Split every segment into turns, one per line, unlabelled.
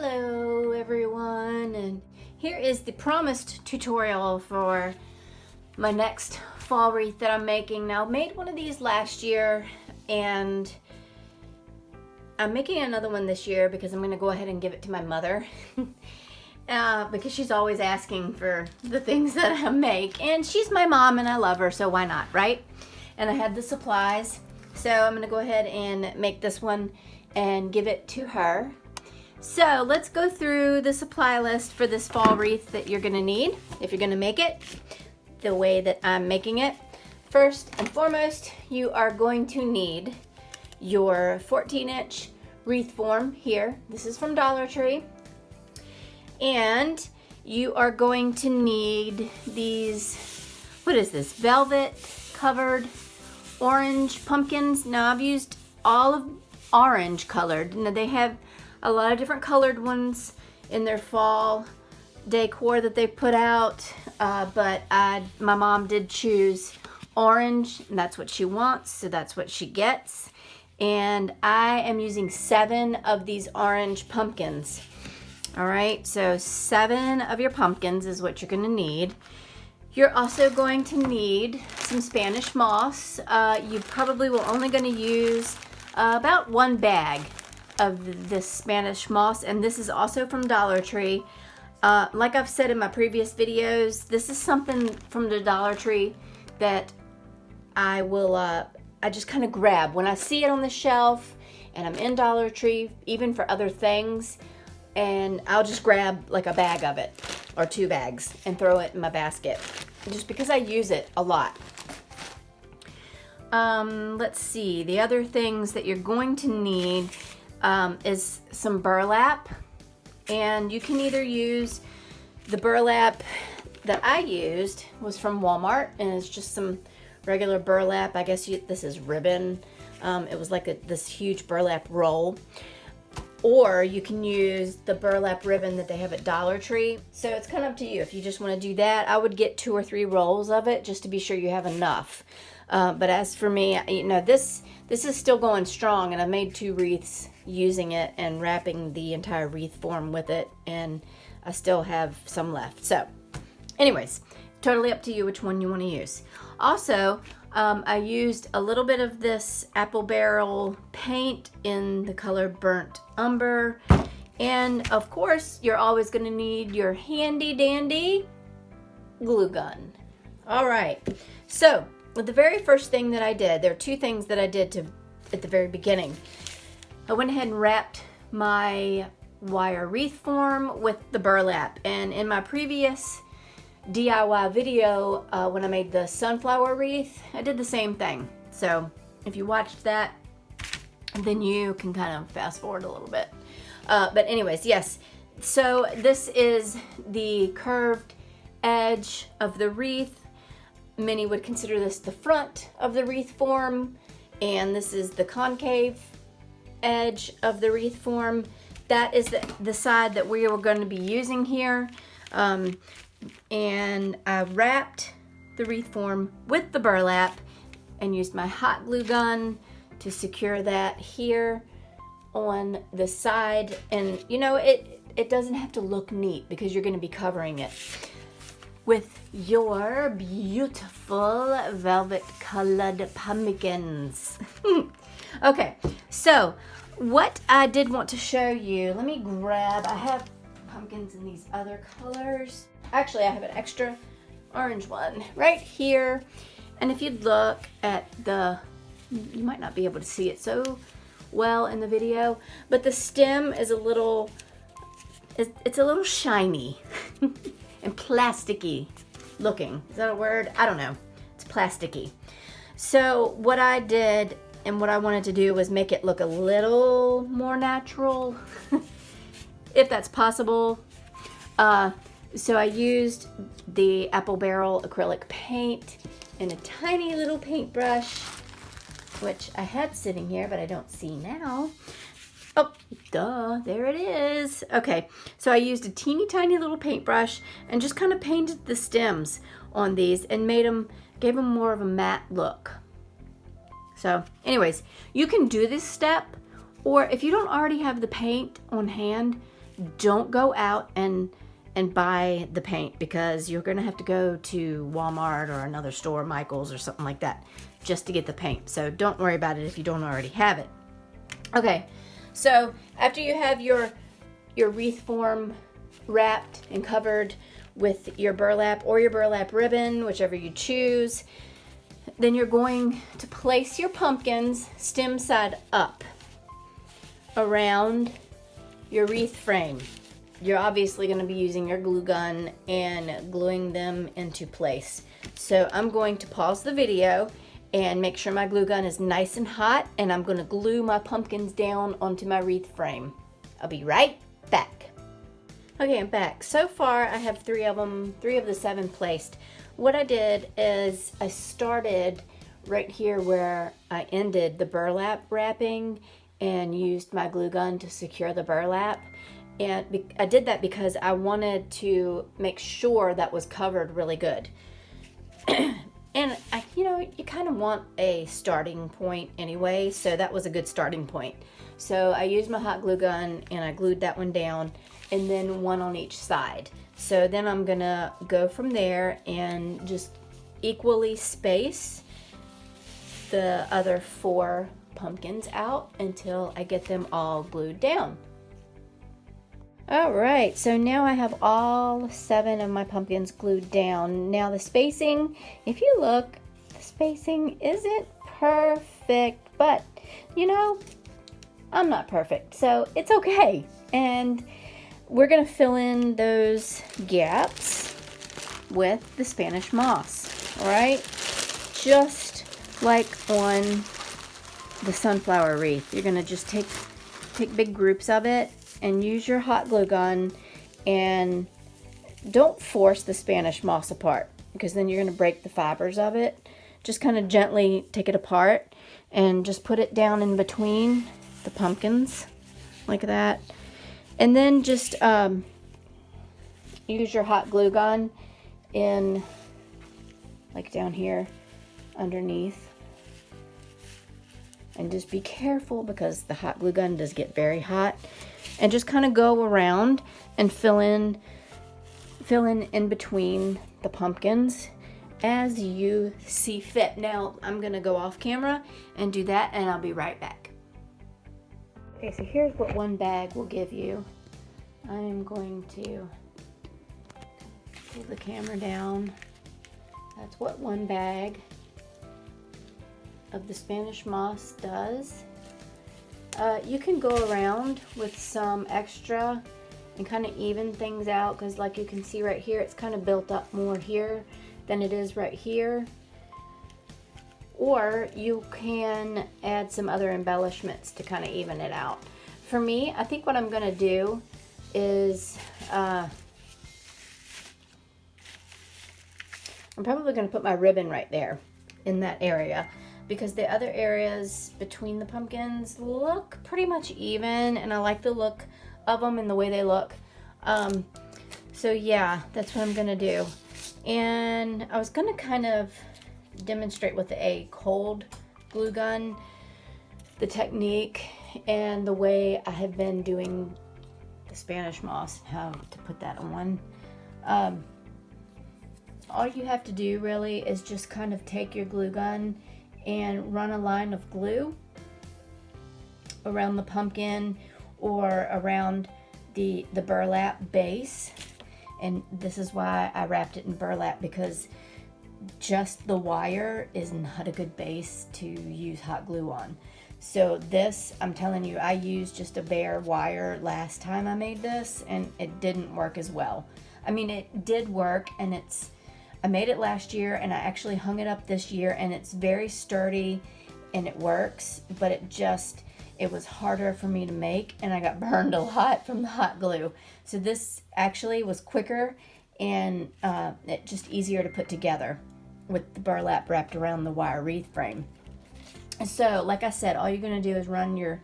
Hello everyone, and here is the promised tutorial for my next fall wreath that I'm making. Now, I made one of these last year and I'm making another one this year because I'm going to go ahead and give it to my mother because she's always asking for the things that I make, and she's my mom and I love her, so why not, right? And I had the supplies, so I'm going to go ahead and make this one and give it to her. So let's go through the supply list for this fall wreath that you're gonna need if you're gonna make it the way that I'm making it. First and foremost, you are going to need your 14-inch wreath form here. This is from DollarTree. And you are going to need these, what is this, velvet covered orange pumpkins. Now I've used all of orange colored. Now they have a lot of different colored ones in their fall decor that they put out, but my mom did choose orange, and that's what she wants, so that's what she gets. And I am using 7 of these orange pumpkins. All right, so 7 of your pumpkins is what you're gonna need. You're also going to need some Spanish moss. You probably will only gonna use about 1 bag of this Spanish moss, and this is also from DollarTree. Like I've said in my previous videos, this is something from the DollarTree that I will I just kind of grab when I see it on the shelf and I'm in DollarTree, even for other things, and I'll just grab like a bag of it or 2 bags and throw it in my basket just because I use it a lot. Let's see, the other things that you're going to need is some burlap, and you can either use the burlap that I used was from Walmart, and it's just some regular burlap. I guess this is ribbon. It was like this huge burlap roll, or you can use the burlap ribbon that they have at Dollar Tree. So it's kind of up to you if you just want to do that. I would get 2 or 3 rolls of it just to be sure you have enough. But as for me, you know, this is still going strong, and I made 2 wreaths using it and wrapping the entire wreath form with it, and I still have some left. So anyways, totally up to you which one you want to use. Also, I used a little bit of this apple barrel paint in the color burnt umber, and of course you're always going to need your handy dandy glue gun. All right, so the very first thing that I did, there are 2 things that I did at the very beginning. I went ahead and wrapped my wire wreath form with the burlap, and in my previous DIY video when I made the sunflower wreath, I did the same thing. So if you watched that, then you can kind of fast forward a little bit. But anyways, yes, so this is the curved edge of the wreath. Many would consider this the front of the wreath form, and this is the concave edge of the wreath form. That is the side that we are going to be using here. And I wrapped the wreath form with the burlap and used my hot glue gun to secure that here on the side. And you know, it doesn't have to look neat because you're going to be covering it with your beautiful velvet colored pumpkins. Okay, so what I did want to show you, let me grab, I have pumpkins in these other colors. Actually, I have an extra orange one right here. And if you look at you might not be able to see it so well in the video, but the stem is it's a little shiny and plasticky looking. Is that a word? I don't know. It's plasticky. So what I did and what I wanted to do was make it look a little more natural, if that's possible. So I used the apple barrel acrylic paint and a tiny little paintbrush, which I had sitting here, but I don't see now. Oh, duh, there it is. Okay, so I used a teeny tiny little paintbrush and just kind of painted the stems on these and gave them more of a matte look. So anyways, you can do this step, or if you don't already have the paint on hand, don't go out and buy the paint, because you're gonna have to go to Walmart or another store, Michael's or something like that, just to get the paint. So don't worry about it if you don't already have it. Okay, so after you have your wreath form wrapped and covered with your burlap or your burlap ribbon, whichever you choose, then you're going to place your pumpkins stem side up around your wreath frame. You're obviously going to be using your glue gun and gluing them into place. So I'm going to pause the video and make sure my glue gun is nice and hot, and I'm going to glue my pumpkins down onto my wreath frame. I'll be right back. Okay, I'm back. So far I have 3 of them, 3 of the 7 placed. What I did is I started right here where I ended the burlap wrapping and used my glue gun to secure the burlap. And I did that because I wanted to make sure that was covered really good. And you kind of want a starting point anyway, so that was a good starting point. So I used my hot glue gun and I glued that one down, and then one on each side. So then I'm gonna go from there and just equally space the other 4 pumpkins out until I get them all glued down. All right, so now I have all 7 of my pumpkins glued down. Now the spacing, if you look, the spacing isn't perfect, but I'm not perfect, so it's okay. And we're gonna fill in those gaps with the Spanish moss, all right? Just like on the sunflower wreath, you're gonna just take big groups of it and use your hot glue gun, and don't force the Spanish moss apart, because then you're going to break the fibers of it. Just kind of gently take it apart and just put it down in between the pumpkins like that. And then just use your hot glue gun in like down here underneath. And just be careful, because the hot glue gun does get very hot. And just kind of go around and fill in between the pumpkins as you see fit. Now I'm gonna go off camera and do that, and I'll be right back. Okay, so here's what one bag will give you. I'm going to pull the camera down. That's what one bag of the Spanish moss does. You can go around with some extra and kind of even things out, because like you can see right here, it's kind of built up more here than it is right here. Or you can add some other embellishments to kind of even it out. For me, I think what I'm going to do is I'm probably going to put my ribbon right there in that area, because the other areas between the pumpkins look pretty much even, and I like the look of them and the way they look. So yeah, that's what I'm gonna do. And I was gonna kind of demonstrate with a cold glue gun the technique and the way I have been doing the Spanish moss, how to put that on. All you have to do really is just kind of take your glue gun and run a line of glue around the pumpkin or around the burlap base. And this is why I wrapped it in burlap, because just the wire is not a good base to use hot glue on. So this, I'm telling you, I used just a bare wire last time I made this, and it didn't work as well. I mean, it did work, and I made it last year, and I actually hung it up this year, and it's very sturdy and it works, but it was harder for me to make, and I got burned a lot from the hot glue. So this actually was quicker and it just easier to put together with the burlap wrapped around the wire wreath frame. So like I said, all you're going to do is run your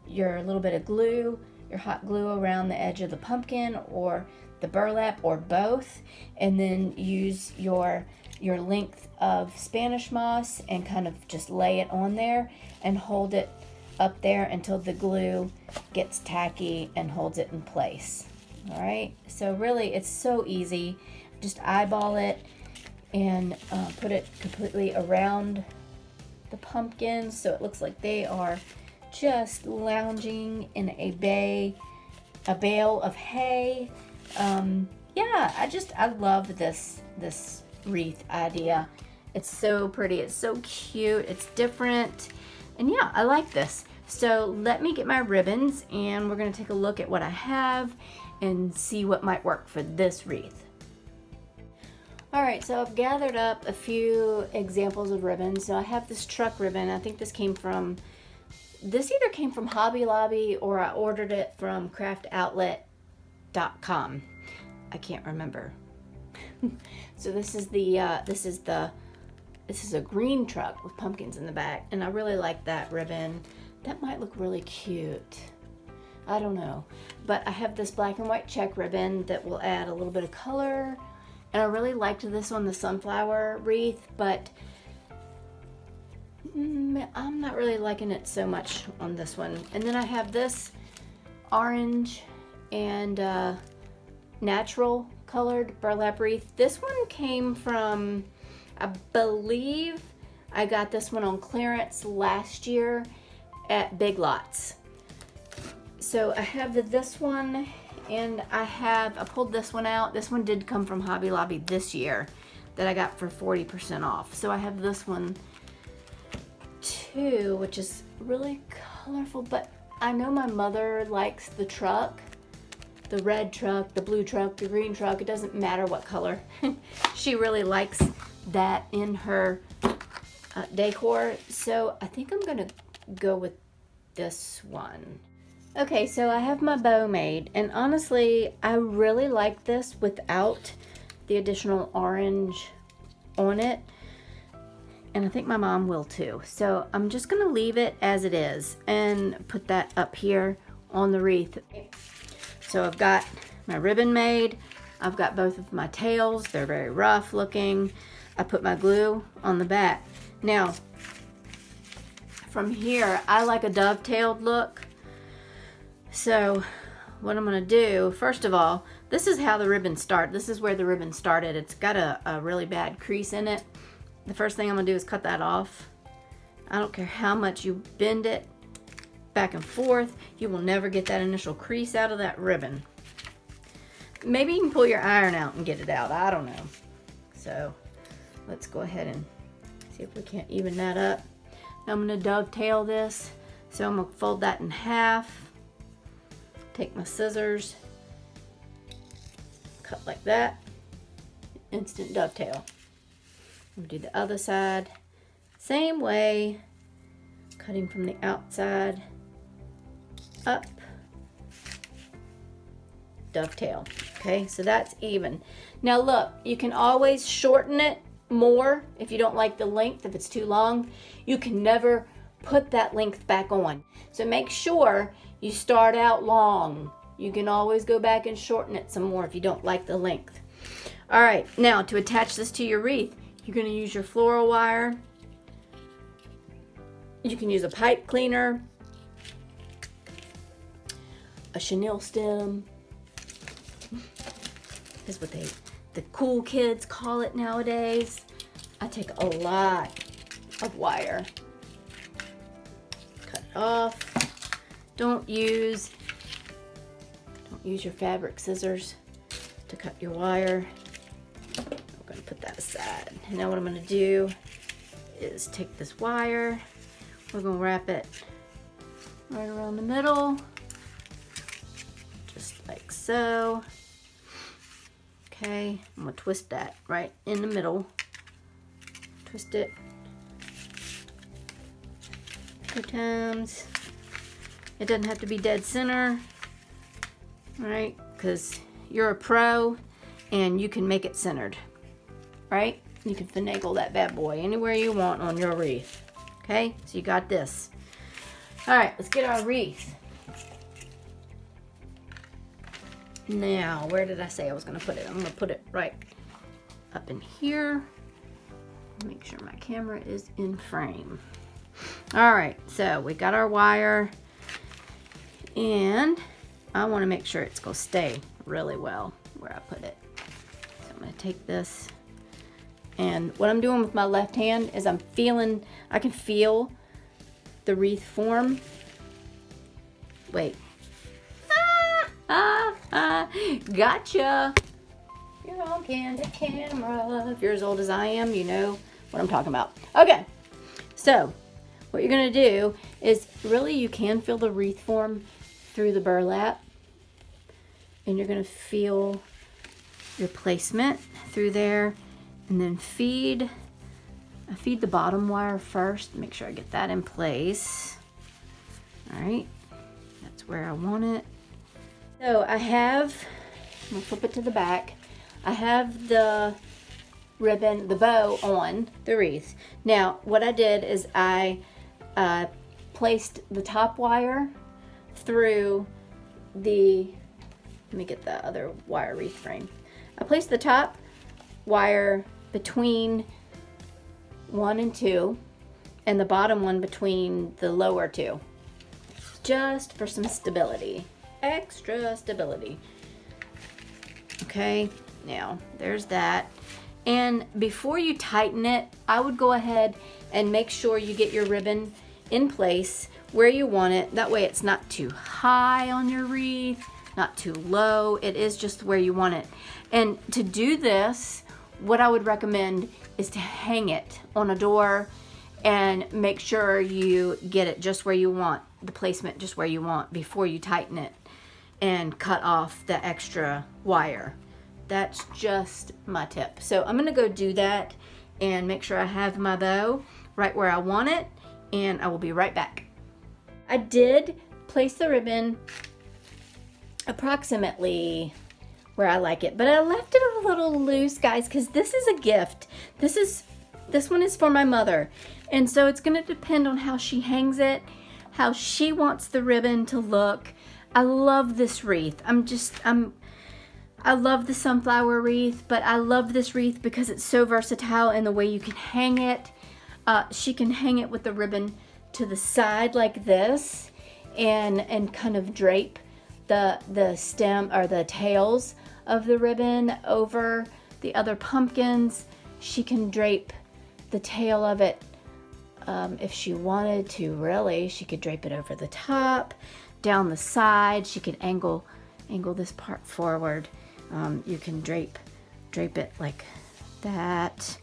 little bit of glue, your hot glue around the edge of the pumpkin or the burlap or both, and then use your length of Spanish moss and kind of just lay it on there and hold it up there until the glue gets tacky and holds it in place. All right, so really it's so easy. Just eyeball it and put it completely around the pumpkins so it looks like they are just lounging in a bale of hay. Yeah, I love this wreath idea. It's so pretty, it's so cute, it's different, and yeah, I like this. So let me get my ribbons and we're gonna take a look at what I have and see what might work for this wreath. All right, so I've gathered up a few examples of ribbons. So I have this truck ribbon. I think this either came from Hobby Lobby or I ordered it from craftoutlet.com. I can't remember. So this is a green truck with pumpkins in the back, and I really like that ribbon. That might look really cute. I don't know. But I have this black and white check ribbon that will add a little bit of color. And I really liked this on the sunflower wreath, but I'm not really liking it so much on this one. And then I have this orange and natural colored burlap wreath. This one came from, I believe I got this one on clearance last year at Big Lots. So I have this one, and I pulled this one out. This one did come from Hobby Lobby this year that I got for 40% off. So I have this one too, which is really colorful, but I know my mother likes the truck, the red truck, the blue truck, the green truck. It doesn't matter what color. She really likes that in her decor. So I think I'm gonna go with this one. Okay, so I have my bow made, and honestly, I really like this without the additional orange on it, and I think my mom will too. So I'm just gonna leave it as it is and put that up here on the wreath. So I've got my ribbon made, I've got both of my tails, they're very rough looking. I put my glue on the back. Now, from here, I like a dovetailed look. So what I'm gonna do, first of all, this is how the ribbon started. This is where the ribbon started. It's got a really bad crease in it. The first thing I'm gonna do is cut that off. I don't care how much you bend it back and forth, you will never get that initial crease out of that ribbon. Maybe you can pull your iron out and get it out, I don't know. So let's go ahead and see if we can't even that up. Now I'm gonna dovetail this. So I'm gonna fold that in half. Take my scissors, cut like that, instant dovetail. I'm gonna do the other side, same way, cutting from the outside up, dovetail. Okay, so that's even. Now look, you can always shorten it more if you don't like the length, if it's too long. You can never put that length back on. So make sure you start out long. You can always go back and shorten it some more if you don't like the length. All right, now to attach this to your wreath, you're gonna use your floral wire. You can use a pipe cleaner, a chenille stem, is what the cool kids call it nowadays. I take a lot of wire, cut it off. Don't use your fabric scissors to cut your wire. I'm gonna put that aside. Now what I'm gonna do is take this wire, we're gonna wrap it right around the middle, just like so. Okay, I'm gonna twist that right in the middle. Twist it 2 times. It doesn't have to be dead center, right? Because you're a pro and you can make it centered, right? You can finagle that bad boy anywhere you want on your wreath. Okay, so you got this. All right, let's get our wreath. Now, where did I say I was gonna put it? I'm gonna put it right up in here. Make sure my camera is in frame. All right, so we got our wire, and I want to make sure it's going to stay really well where I put it. So I'm going to take this, and what I'm doing with my left hand is I can feel the wreath form. Wait. Gotcha. You're on candid camera. If you're as old as I am, you know what I'm talking about. Okay, so what you're gonna do is really you can feel the wreath form through the burlap, and you're gonna feel your placement through there, and then I feed the bottom wire first. Make sure I get that in place. All right, that's where I want it. So I'm gonna flip it to the back. I have the ribbon, the bow on the wreath. Now, what I did is I placed the top wire through let me get the other wire wreath frame. I placed the top wire between 1 and 2, and the bottom one between the lower 2, just for some stability, extra stability. Okay, now there's that. And before you tighten it, I would go ahead and make sure you get your ribbon in place where you want it. That way it's not too high on your wreath, not too low. It is just where you want it. And to do this, what I would recommend is to hang it on a door and make sure you get it just where you want, the placement just where you want before you tighten it and cut off the extra wire. That's just my tip. So I'm gonna go do that and make sure I have my bow right where I want it, and I will be right back. I did place the ribbon approximately where I like it, but I left it a little loose, guys, because this is a gift. This one is for my mother, and so it's gonna depend on how she hangs it, how she wants the ribbon to look. I love this wreath. I love the sunflower wreath, but I love this wreath because it's so versatile in the way you can hang it. She can hang it with the ribbon to the side like this, and kind of drape the stem or the tails of the ribbon over the other pumpkins. She can drape the tail of it if she wanted to. Really, she could drape it over the top, down the side. She could angle this part forward. You can drape it like that.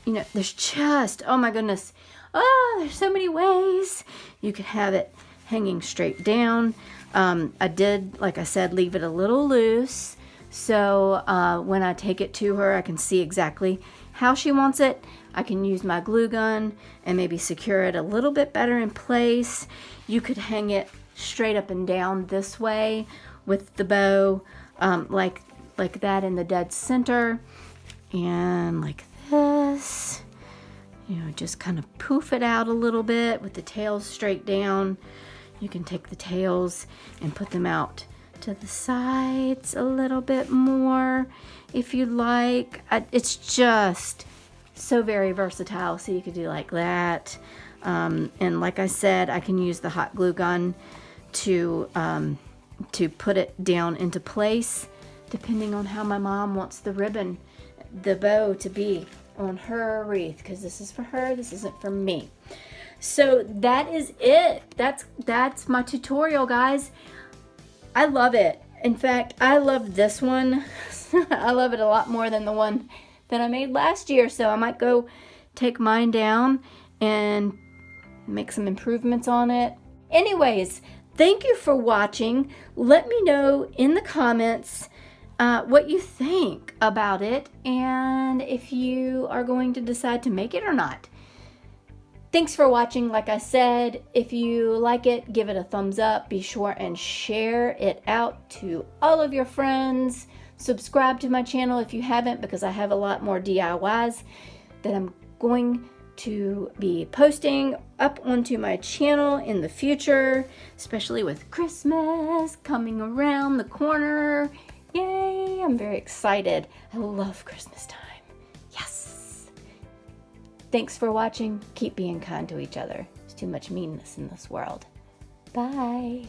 You know, there's just, oh my goodness, there's so many ways. You could have it hanging straight down. I did, like I said, leave it a little loose, so when I take it to her, I can see exactly how she wants it. I can use my glue gun and maybe secure it a little bit better in place. You could hang it straight up and down this way with the bow, like that in the dead center, and like this. You know, just kind of poof it out a little bit with the tails straight down. You can take the tails and put them out to the sides a little bit more if you like. It's just so very versatile, so you could do like that. And like I said, I can use the hot glue gun to put it down into place depending on how my mom wants the ribbon, the bow to be on her wreath, because this is for her, this isn't for me. So that is it. That's my tutorial, guys. I love it. In fact, I love this one. I love it a lot more than the one that I made last year, so I might go take mine down and make some improvements on it. Anyways, thank you for watching. Let me know in the comments what you think about it, and if you are going to decide to make it or not. Thanks for watching. Like I said, if you like it, give it a thumbs up. Be sure and share it out to all of your friends. Subscribe to my channel if you haven't, because I have a lot more DIYs that I'm going to be posting up onto my channel in the future, especially with Christmas coming around the corner. Yay, I'm very excited. I love Christmas time. Yes. Thanks for watching. Keep being kind to each other. too much meanness in this world. Bye.